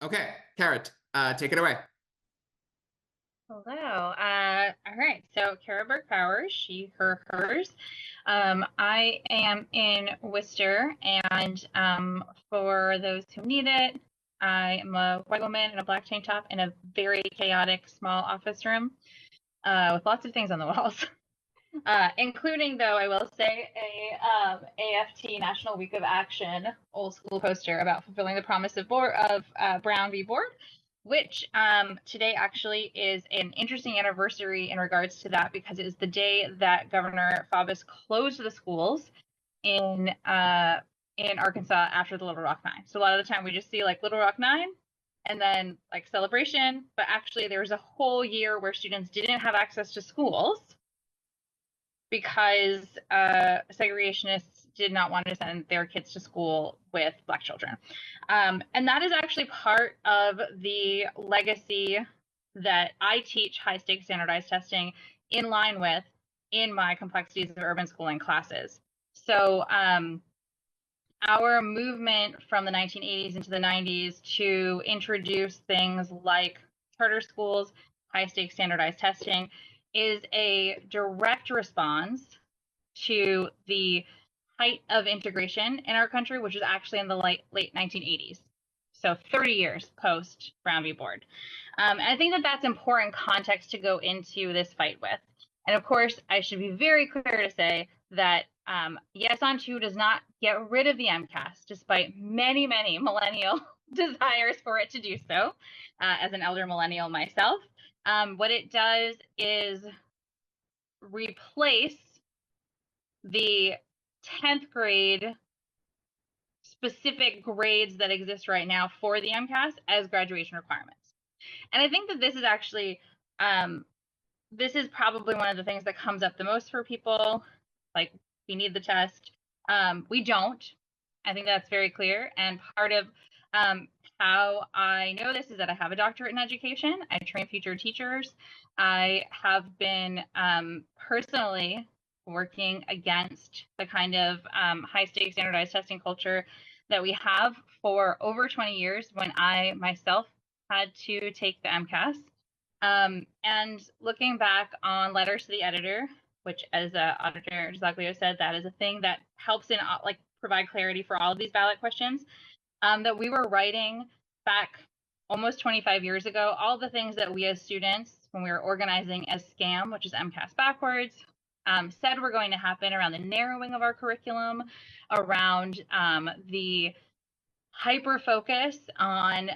Okay, Carrot, take it away. Hello. All right. So Cara Berg Powers, she, her, hers. I am in Worcester, and for those who need it, I am a white woman in a black tank top in a very chaotic small office room with lots of things on the walls, including, though, I will say, a AFT National Week of Action old school poster about fulfilling the promise of Brown v. Board, which today actually is an interesting anniversary in regards to that because it is the day that Governor Faubus closed the schools in Arkansas after the Little Rock Nine. So a lot of the time we just see like Little Rock Nine and then like celebration, but actually there was a whole year where students didn't have access to schools because segregationists did not want to send their kids to school with Black children. And that is actually part of the legacy that I teach high stakes standardized testing in line with in my complexities of urban schooling classes. So our movement from the 1980s into the 90s to introduce things like charter schools, high stakes standardized testing, is a direct response to the height of integration in our country, which was actually in the late 1980s. So 30 years post Brown v. Board. And I think that that's important context to go into this fight with. And of course, I should be very clear to say that Yes on 2 does not get rid of the MCAS, despite many, many millennial desires for it to do so, as an elder millennial myself. What it does is replace the 10th grade specific grades that exist right now for the MCAS as graduation requirements. And I think that this is actually, this is probably one of the things that comes up the most for people. Like, we need the test. We don't. I think that's very clear. And part of how I know this is that I have a doctorate in education. I train future teachers. I have been personally working against the kind of high stakes standardized testing culture that we have for over 20 years when I myself had to take the MCAS. And looking back on letters to the editor, which as Auditor Zaglio said, that is a thing that helps in like provide clarity for all of these ballot questions, that we were writing back almost 25 years ago, all the things that we as students, when we were organizing as SCAM, which is MCAS backwards, said were going to happen around the narrowing of our curriculum, around the hyper focus on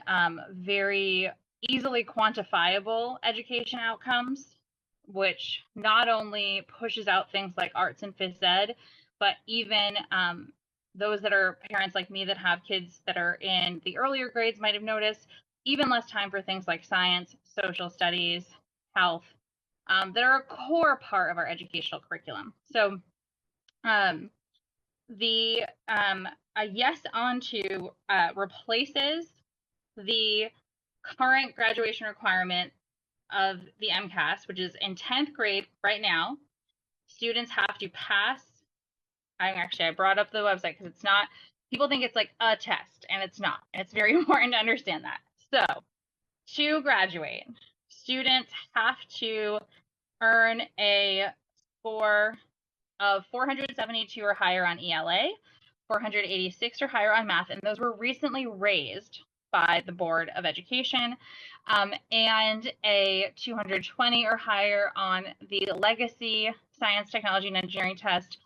very easily quantifiable education outcomes, which not only pushes out things like arts and phys ed, but even those that are parents like me that have kids that are in the earlier grades might have noticed even less time for things like science, social studies, health, that are a core part of our educational curriculum. So the a yes on 2 replaces the current graduation requirement of the MCAS, which is in 10th grade right now. Students have to pass. I brought up the website because it's not, people think it's like a test, and it's not. And it's very important to understand that. So to graduate, students have to earn a score of 472 or higher on ELA, 486 or higher on math, and those were recently raised by the Board of Education, and a 220 or higher on the legacy science, technology, and engineering test,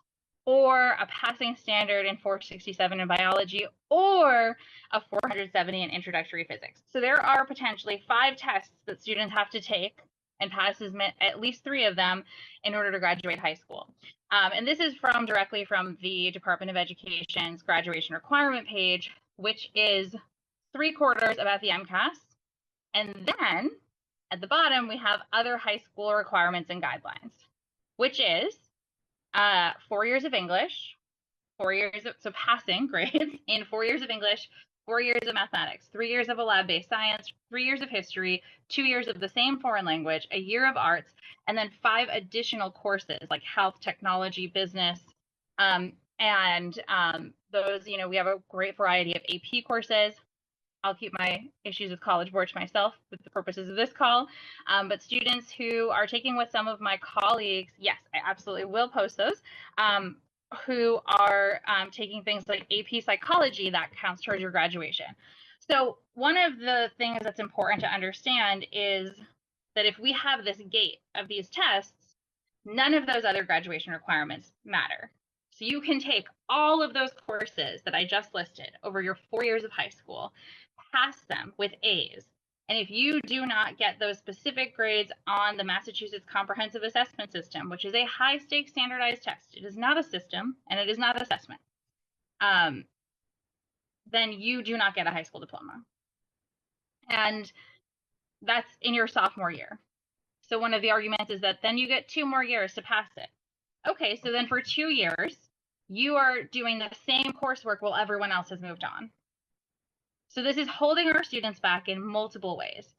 or a passing standard in 467 in biology, or a 470 in introductory physics. So there are potentially 5 tests that students have to take and pass at least 3 of them in order to graduate high school. And this is directly from the Department of Education's graduation requirement page, which is 3/4 about the MCAS. And then at the bottom, we have other high school requirements and guidelines, which is 4 years of English, 4 years of, so passing grades in 4 years of English, 4 years of mathematics, 3 years of a lab-based science, 3 years of history, 2 years of the same foreign language, a year of arts, and then 5 additional courses like health, technology, business, and those, we have a great variety of AP courses. I'll keep my issues with College Board to myself with the purposes of this call. But students who are taking with some of my colleagues, yes, I absolutely will post those, who are taking things like AP Psychology, that counts towards your graduation. So one of the things that's important to understand is that if we have this gate of these tests, none of those other graduation requirements matter. So you can take all of those courses that I just listed over your 4 years of high school, pass them with A's. And if you do not get those specific grades on the Massachusetts Comprehensive Assessment System, which is a high stakes standardized test, it is not a system and it is not assessment, then you do not get a high school diploma. And that's in your sophomore year. So one of the arguments is that then you get 2 more years to pass it. Okay, so then for 2 years, you are doing the same coursework while everyone else has moved on. So this is holding our students back in multiple ways.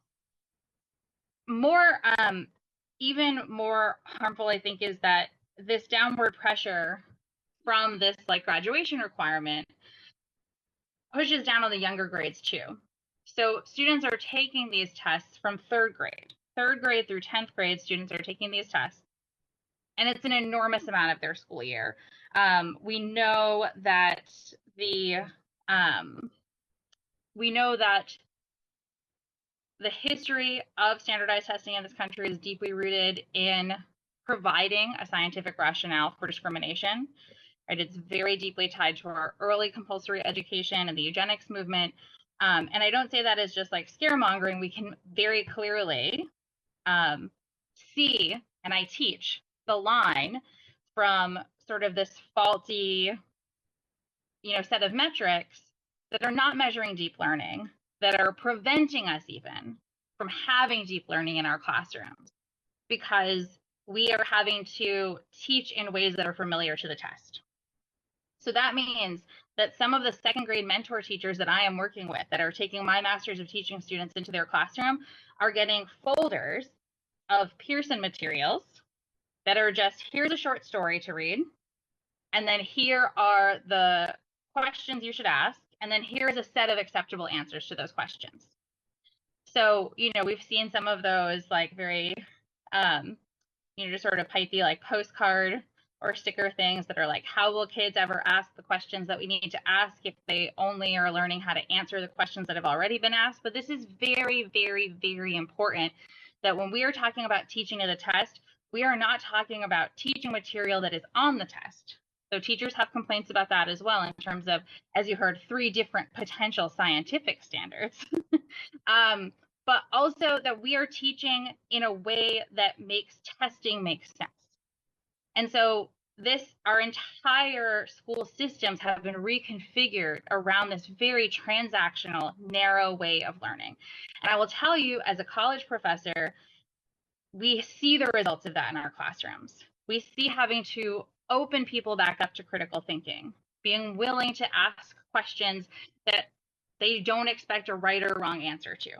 Even more harmful, I think, is that this downward pressure from this like graduation requirement pushes down on the younger grades too. So students are taking these tests from third grade through 10th grade, students are taking these tests, and it's an enormous amount of their school year. We know that the history of standardized testing in this country is deeply rooted in providing a scientific rationale for discrimination. Right? It's very deeply tied to our early compulsory education and the eugenics movement. And I don't say that as just like scaremongering. We can very clearly see, and I teach the line from sort of this faulty, set of metrics that are not measuring deep learning, that are preventing us even from having deep learning in our classrooms, because we are having to teach in ways that are familiar to the test. So that means that some of the second grade mentor teachers that I am working with that are taking my Master's of Teaching students into their classroom are getting folders of Pearson materials that are just, here's a short story to read, and then here are the questions you should ask, and then here's a set of acceptable answers to those questions. So, we've seen some of those like very, just sort of pithy like postcard or sticker things that are like, how will kids ever ask the questions that we need to ask if they only are learning how to answer the questions that have already been asked? But this is very, very, very important that when we are talking about teaching to the test, we are not talking about teaching material that is on the test. So teachers have complaints about that as well in terms of, as you heard, 3 different potential scientific standards. But also that we are teaching in a way that makes testing make sense. And so our entire school systems have been reconfigured around this very transactional, narrow way of learning. And I will tell you, as a college professor, we see the results of that in our classrooms. We see having to open people back up to critical thinking, being willing to ask questions that they don't expect a right or wrong answer to,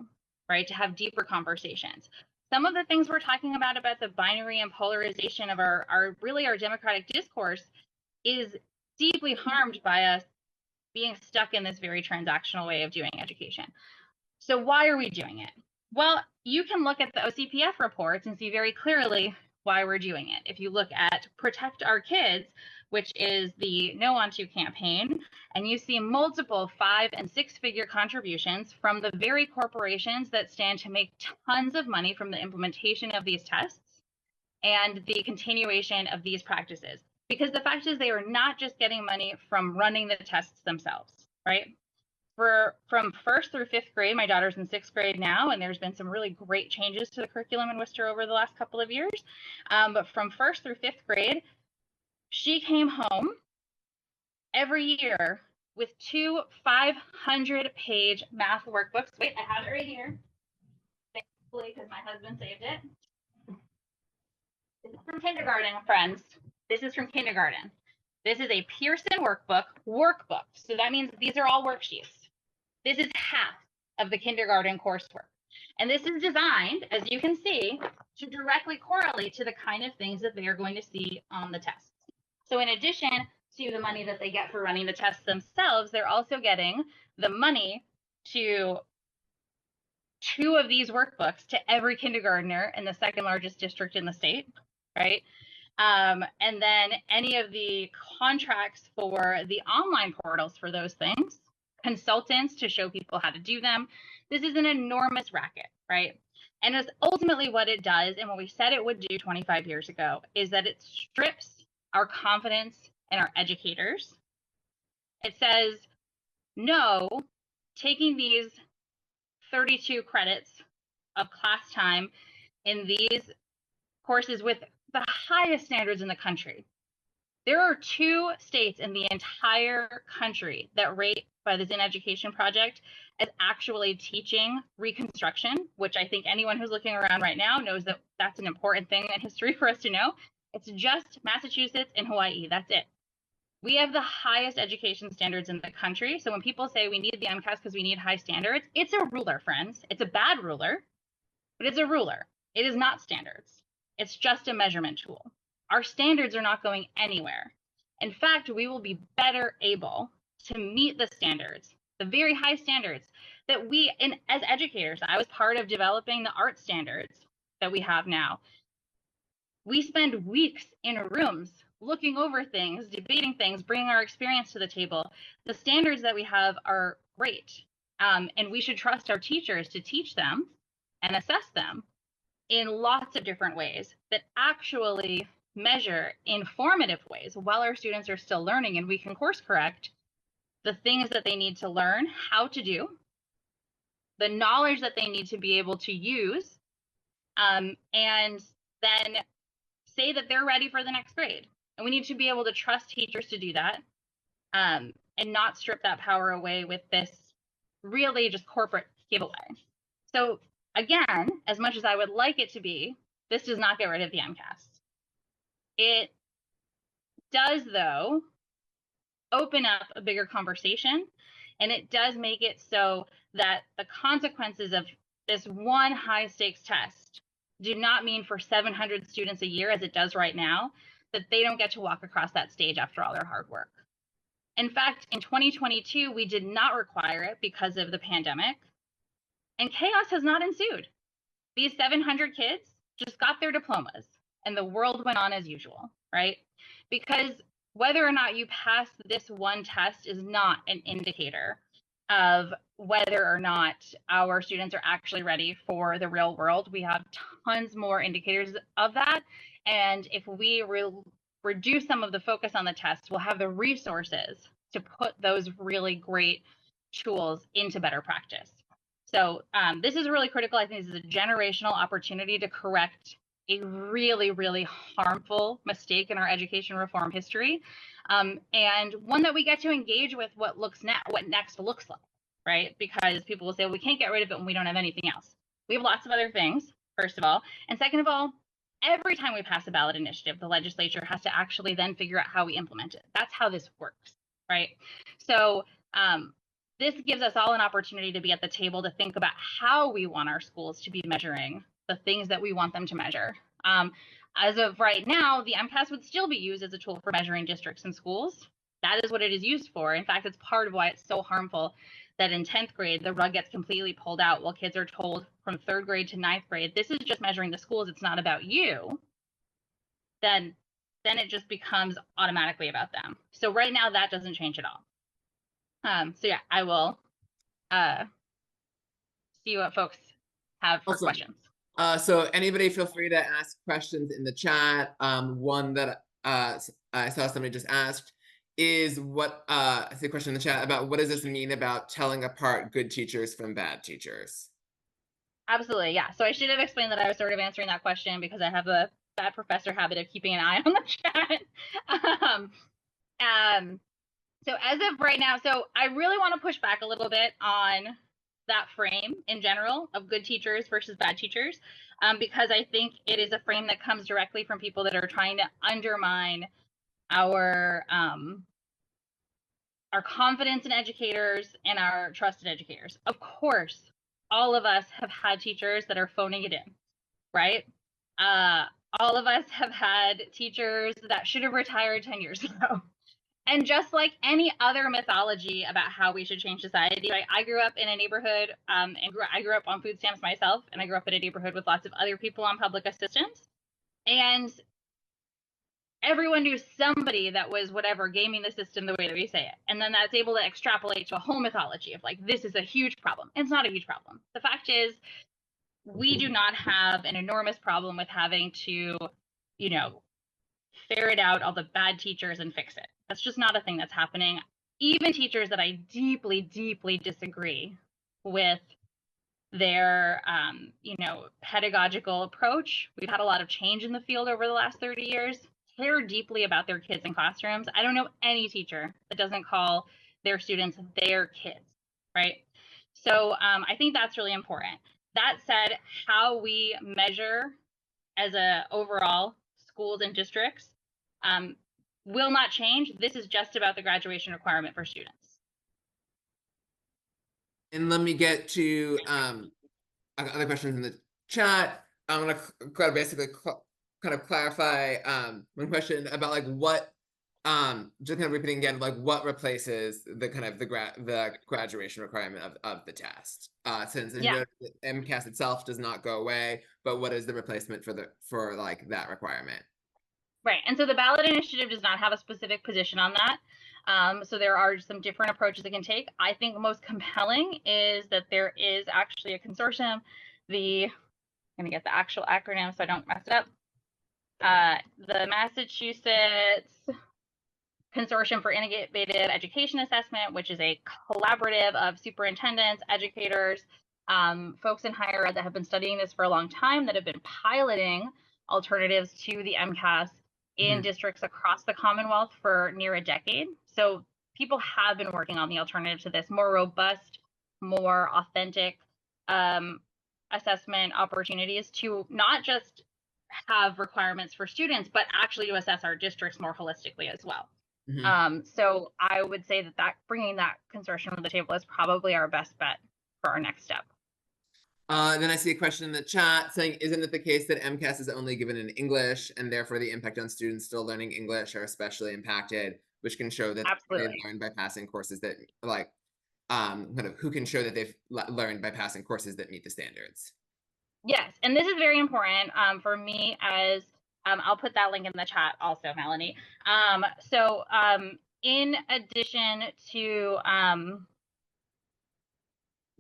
right? To have deeper conversations. Some of the things we're talking about the binary and polarization of our democratic discourse is deeply harmed by us being stuck in this very transactional way of doing education. So why are we doing it? Well, you can look at the OCPF reports and see very clearly why we're doing it. If you look at Protect Our Kids, which is the No On To campaign, and you see multiple 5- and 6-figure contributions from the very corporations that stand to make tons of money from the implementation of these tests and the continuation of these practices. Because the fact is they are not just getting money from running the tests themselves, right? From 1st through 5th grade, my daughter's in 6th grade now, and there's been some really great changes to the curriculum in Worcester over the last couple of years. But from 1st through 5th grade, she came home every year with 2 500-page math workbooks. Wait, I have it right here. Thankfully, because my husband saved it. This is from kindergarten, friends. This is from kindergarten. This is a Pearson workbook. So that means these are all worksheets. This is half of the kindergarten coursework. And this is designed, as you can see, to directly correlate to the kind of things that they are going to see on the tests. So in addition to the money that they get for running the tests themselves, they're also getting the money to 2 of these workbooks to every kindergartner in the second largest district in the state, right? And then any of the contracts for the online portals for those things, consultants to show people how to do them. This is an enormous racket, right? And it's ultimately what it does, and what we said it would do 25 years ago, is that it strips our confidence in our educators. It says, no, taking these 32 credits of class time in these courses with the highest standards in the country. There are 2 states in the entire country that rate by the Zinn Education Project as actually teaching Reconstruction, which I think anyone who's looking around right now knows that that's an important thing in history for us to know. It's just Massachusetts and Hawaii. That's it. We have the highest education standards in the country. So when people say we need the MCAS because we need high standards, it's a ruler, friends. It's a bad ruler, but it's a ruler. It is not standards. It's just a measurement tool. Our standards are not going anywhere. In fact, we will be better able to meet the standards, the very high standards that we, as educators, I was part of developing the art standards that we have now. We spend weeks in rooms looking over things, debating things, bringing our experience to the table. The standards that we have are great, and we should trust our teachers to teach them and assess them in lots of different ways that actually measure informative ways while our students are still learning, and we can course correct the things that they need to learn how to do, the knowledge that they need to be able to use, and then say that they're ready for the next grade. And we need to be able to trust teachers to do that, and not strip that power away with this really just corporate giveaway. So again, as much as I would like it to be, this does not get rid of the MCAS. It does, though, open up a bigger conversation, and it does make it so that the consequences of this one high stakes test do not mean for 700 students a year, as it does right now, that they don't get to walk across that stage after all their hard work. In fact, in 2022, we did not require it because of the pandemic, and chaos has not ensued. These 700 kids just got their diplomas, and the world went on as usual, right? Because whether or not you pass this one test is not an indicator of whether or not our students are actually ready for the real world. We have tons more indicators of that. And if we reduce some of the focus on the test, we'll have the resources to put those really great tools into better practice. So this is really critical. I think this is a generational opportunity to correct a really, really harmful mistake in our education reform history, and one that we get to engage with what next looks like, right? Because people will say, well, we can't get rid of it when we don't have anything else. We have lots of other things, first of all. And second of all, every time we pass a ballot initiative, the legislature has to actually then figure out how we implement it. That's how this works, right? So this gives us all an opportunity to be at the table to think about how we want our schools to be measuring the things that we want them to measure. As of right now, the MCAS would still be used as a tool for measuring districts and schools. That is what it is used for. In fact, it's part of why it's so harmful that in 10th grade, the rug gets completely pulled out while kids are told from 3rd grade to 9th grade, this is just measuring the schools, it's not about you. Then it just becomes automatically about them. So right now, that doesn't change at all. So yeah, I will see what folks have for questions. So anybody feel free to ask questions in the chat. One that I saw somebody just asked is I see a question in the chat about what does this mean about telling apart good teachers from bad teachers? Absolutely, yeah. So I should have explained that I was sort of answering that question because I have a bad professor habit of keeping an eye on the chat. So as of right now, so I really want to push back a little bit on that frame in general of good teachers versus bad teachers, because I think it is a frame that comes directly from people that are trying to undermine our confidence in educators and our trusted educators. Of course, all of us have had teachers that are phoning it in, right? All of us have had teachers that should have retired 10 years ago. And just like any other mythology about how we should change society, right? I grew up in a neighborhood, and I grew up on food stamps myself, and I grew up in a neighborhood with lots of other people on public assistance. And everyone knew somebody that was whatever gaming the system the way that we say it, and then that's able to extrapolate to a whole mythology of like, this is a huge problem. It's not a huge problem. The fact is, we do not have an enormous problem with having to, you know, ferret out all the bad teachers and fix it. That's just not a thing that's happening. Even teachers that I deeply, deeply disagree with their pedagogical approach. We've had a lot of change in the field over the last 30 years. Care deeply about their kids in classrooms. I don't know any teacher that doesn't call their students their kids, right? So I think that's really important. That said, how we measure as a overall schools and districts will not change. This is just about the graduation requirement for students. And let me get to other questions in the chat. I'm gonna basically kind of clarify one question about like what just kind of repeating again, like what replaces the kind of the graduation requirement of the test. Since as you know, the MCAS itself does not go away, but what is the replacement for like that requirement? Right. And so the ballot initiative does not have a specific position on that. So there are some different approaches it can take. I think the most compelling is that there is actually a consortium. I'm going to get the actual acronym so I don't mess it up. The Massachusetts Consortium for Innovative Education Assessment, which is a collaborative of superintendents, educators, folks in higher ed that have been studying this for a long time, that have been piloting alternatives to the MCAS in districts across the Commonwealth for near a decade. So people have been working on the alternative to this, more robust, more authentic assessment opportunities to not just have requirements for students, but actually to assess our districts more holistically as well. So I would say that bringing that consortium to the table is probably our best bet for our next step. Then I see a question in the chat saying, isn't it the case that MCAS is only given in English and therefore the impact on students still learning English are especially impacted, which can show that they've learned by passing courses that like, kind of who can show that they've learned by passing courses that meet the standards? Yes, and this is very important for me as I'll put that link in the chat also, Melanie. In addition to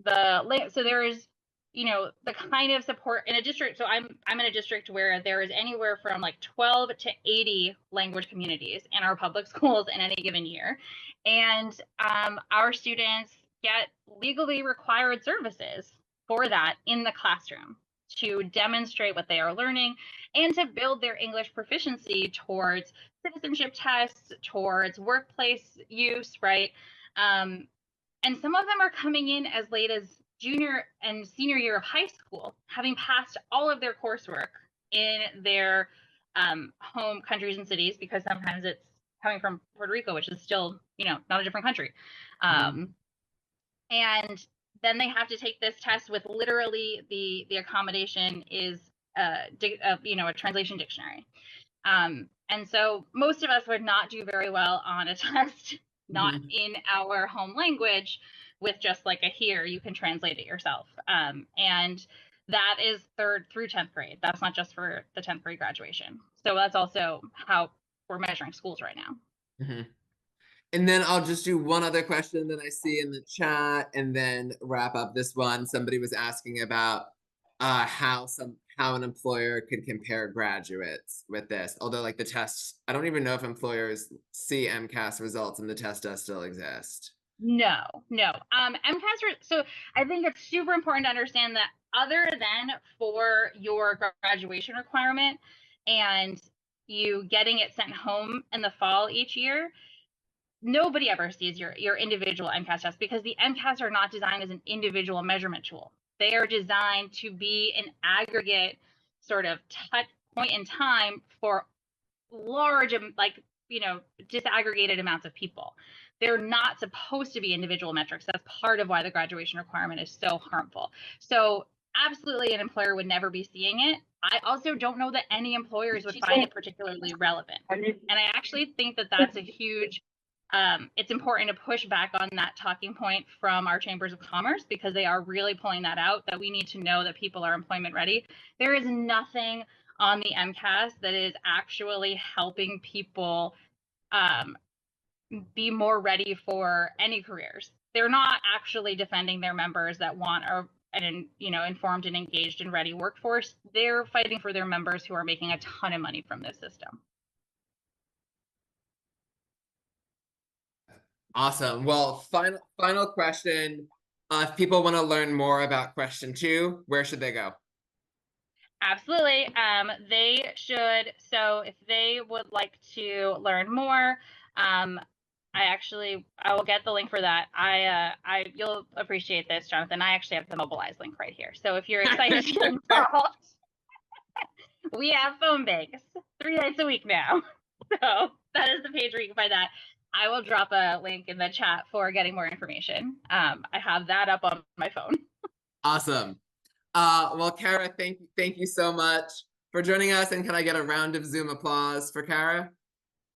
there is, the kind of support in a district. So I'm in a district where there is anywhere from like 12 to 80 language communities in our public schools in any given year, and our students get legally required services for that in the classroom to demonstrate what they are learning and to build their English proficiency towards citizenship tests, towards workplace use, right? And some of them are coming in as late as junior and senior year of high school, having passed all of their coursework in their home countries and cities, because sometimes it's coming from Puerto Rico, which is still, not a different country. And then they have to take this test with literally the accommodation is a translation dictionary. And so most of us would not do very well on a test not in our home language with just like a here, you can translate it yourself. And that is 3rd through 10th grade. That's not just for the 10th grade graduation. So that's also how we're measuring schools right now. And then I'll just do one other question that I see in the chat and then wrap up this one. Somebody was asking about how an employer could compare graduates with this. Although like the test, I don't even know if employers see MCAS results and the test does still exist. No. MCAS, so I think it's super important to understand that other than for your graduation requirement and you getting it sent home in the fall each year, nobody ever sees your individual MCAS test, because the MCAS are not designed as an individual measurement tool. They are designed to be an aggregate sort of touch point in time for large, disaggregated amounts of people. They're not supposed to be individual metrics. That's part of why the graduation requirement is so harmful. So absolutely an employer would never be seeing it. I also don't know that any employers would find it particularly relevant. And I actually think that that's a huge It's important to push back on that talking point from our chambers of commerce, because they are really pulling that out, that we need to know that people are employment ready. There is nothing on the MCAS that is actually helping people be more ready for any careers. They're not actually defending their members that want an informed and engaged and ready workforce. They're fighting for their members who are making a ton of money from this system. Awesome. Well, final question. If people want to learn more about question 2, where should they go? Absolutely. They should. So if they would like to learn more, I will get the link for that. You'll appreciate this, Jonathan. I actually have the Mobilize link right here. So if you're excited to get involved, we have phone banks 3 nights a week now. So that is the page where you can find that. I will drop a link in the chat for getting more information. I have that up on my phone. Awesome. Well, Cara, thank you so much for joining us. And can I get a round of Zoom applause for Cara?